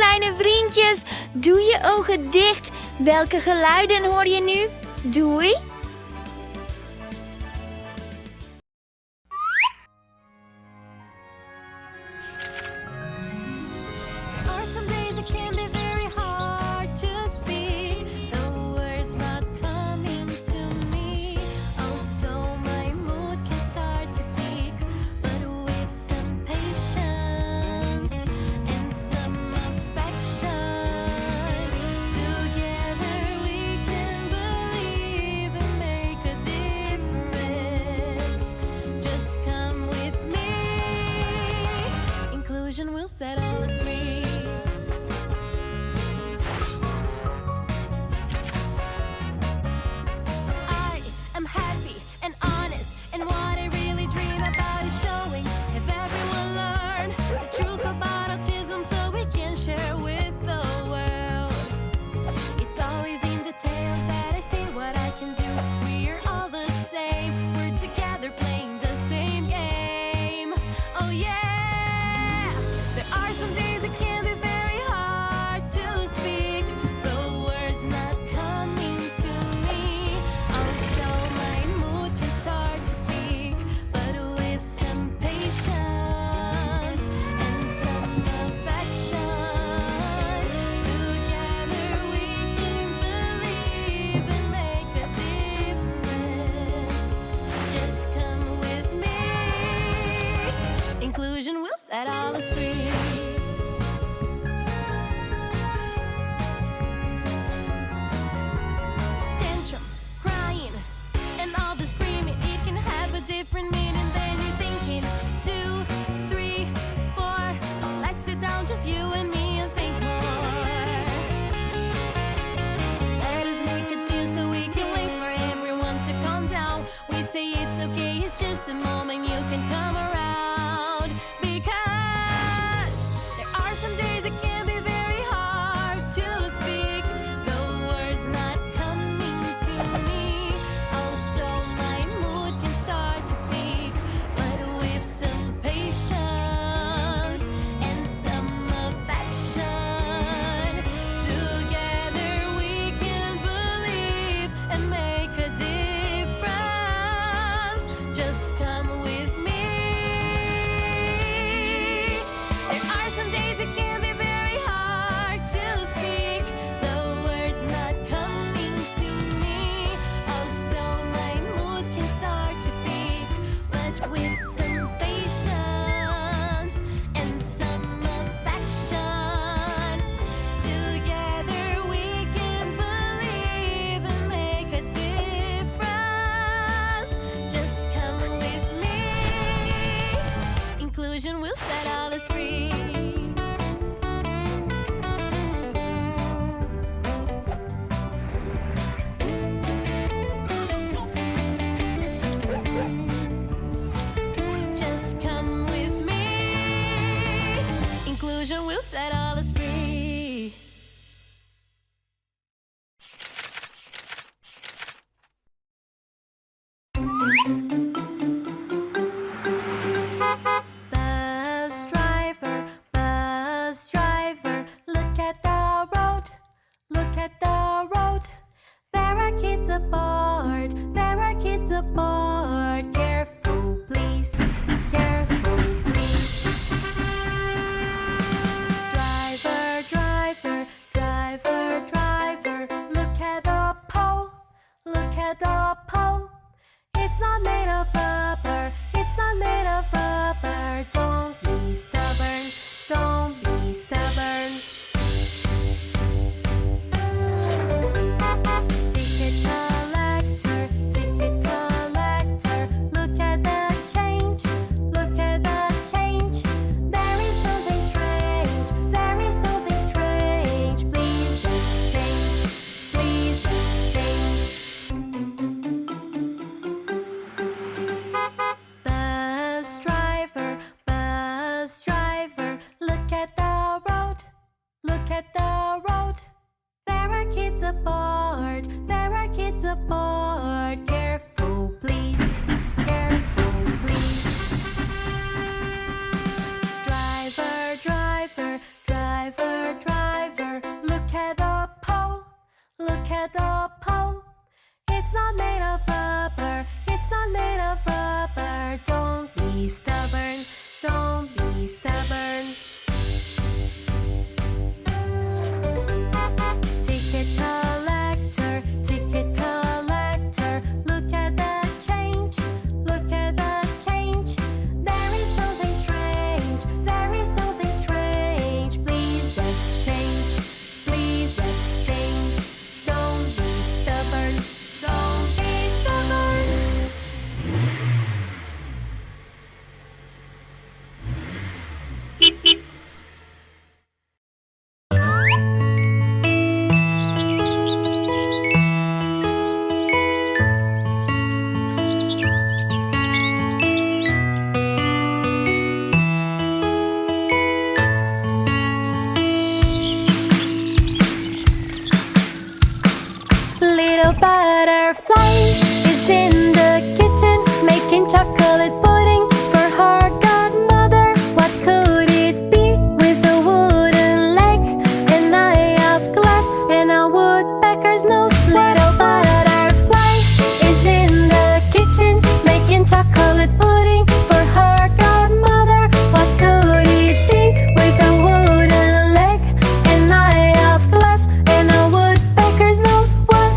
kleine vriendjes. Doe je ogen dicht. Welke geluiden hoor je nu? Doei. Will set all us free. I am happy and honest, and what I really dream about is showing if everyone learn the truth about autism so we can share with the world. It's always in details that I see what I can do. We are all the same, we're together playing the same game. Oh yeah. Some days it can be very hard to speak. The words not coming to me. Oh, so my mood can start to peak. But with some patience and some affection, together we can believe and make a difference. Just come with me. Inclusion will set all us free. Different meaning than you're thinking. 2, 3, 4. Let's sit down, just you and me, and think more. Let us make a deal so we can wait for everyone to calm down. We say it's okay, it's just a moment, you can come around. Because there are some days it can be very hard to speak. The words not coming to me. Oh, so my mood can start to peak, but with some patience and some affection, together we can believe and make a difference. Just come with me. There are some days it can be very hard to speak. The words not coming to me. Oh, so my mood can start to peak, but with some patience and some affection, together we can believe and make a difference. Just come with me. Inclusion will set all us free. Just come with me. Inclusion will set all us free. Bus driver, look at the road, look at the road. There are kids aboard, there are kids aboard. Careful, please, careful, please. Driver, driver, driver, driver, look at the pole, look at the pole. It's not made of rubber, it's not made of rubber. Don't be stubborn, don't be stubborn. Ticket collector, look at the change, look at the change. There is something strange, there is something strange. Please exchange, please exchange. Bus driver, look at the road, look at the road. There are kids aboard, there are kids aboard. Careful, please, careful, please. Driver, driver, driver, driver. at the pole. It's not made of rubber, it's not made of rubber. Don't be stubborn, don't be stubborn. Ticket collector, look at the change, look at the change. There is something strange, there is something strange. Please exchange, please exchange. Don't be stubborn, don't be stubborn. Little butterfly is in the kitchen making chocolate pudding for her godmother. What could it be with a wooden leg, an eye of glass, and a woodpecker's nose? Little butterfly is in the kitchen making chocolate pudding for her godmother. What could it be with a wooden leg, an eye of glass, and a woodpecker's nose? What?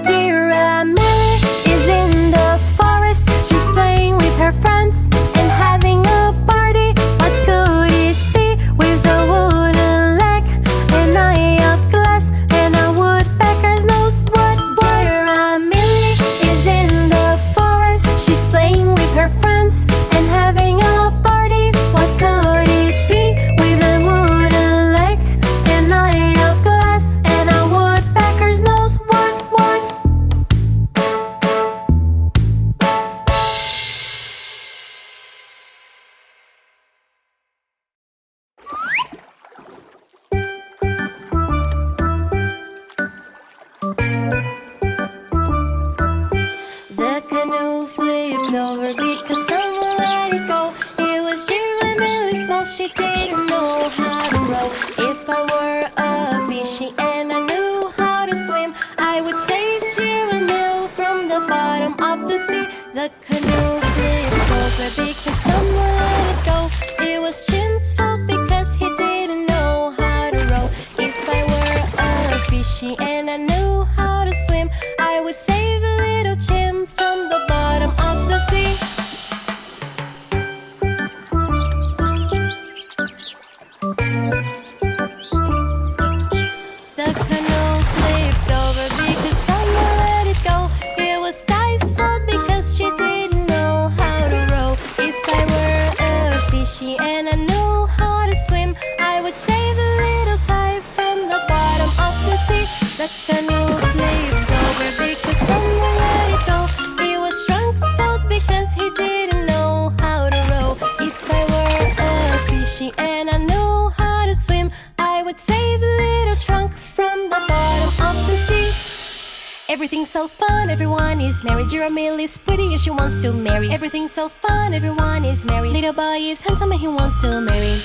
Dear Millie is in the forest. She's playing with her friends and having a party. What could it be with a wooden leg, an eye of glass, and a woodpecker's nose? What? Dear Millie is in the forest. She's playing with her friends and having a party. What could it be with a wooden leg, an eye of glass, and a woodpecker's nose? What? The canoe flipped over because someone let it go. It was Millie's fault, she didn't know how to row. If I were a fishy and I knew how to swim, I would save Mill from the bottom of the sea. The canoe flipped over because someone let it go. It was Jim's fault because he didn't know how to row. If I were a fishy and I knew how to swim, I would save little Jim from the bottom of the sea. The canoe flipped over because someone let it go. It was Ty's fault because she didn't know how to row. If I were a fishy and I knew how to swim, I would save a little Ty from the bottom of the sea. The canoe flipped over because someone let it go. It was Trunk's fault because he didn't know how to row. If I were a fishy and I knew how to swim, I would save a little Trunk from the bottom of the sea. Everything's so fun, everyone is merry. Jiramil is pretty and she wants to marry. Everything's so fun, everyone is merry. Little boy is handsome and he wants to marry.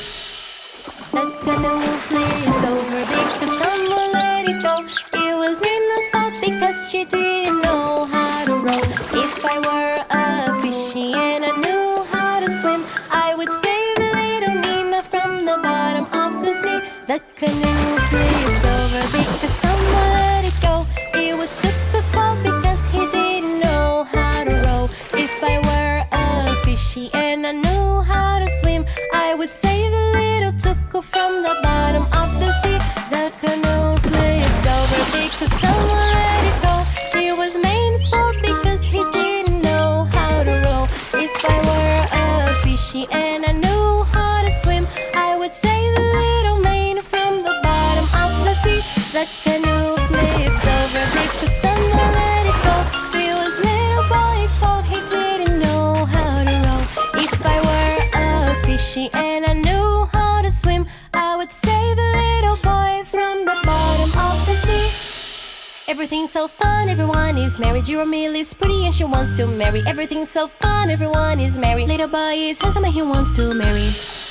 The canoe flipped over because someone let it go. It was Nina's fault because she didn't know how to row. If I were a fishy and I knew how to swim, I would save little Nina from the bottom of the sea. The canoe flipped over because someone let it go. It was Tuka's fault because he didn't know how to row. If I were a fishy and I knew how to swim, I would save a little Tuka from the bottom of the sea. The canoe flipped over because someone let it go. It was Main's fault because he didn't know how to row. If I were a fishy and I knew how to swim, I would save a little Main from the bottom of the sea. The canoe flipped over because someone let it go. It was little boy's fault, he didn't know how to row. If I were a fishy and I knew how to swim, I would save a little boy from the bottom of the sea. Everything's so fun, everyone is merry. Jiromil is pretty and she wants to marry. Everything's so fun, everyone is merry. Little boy is handsome and he wants to marry.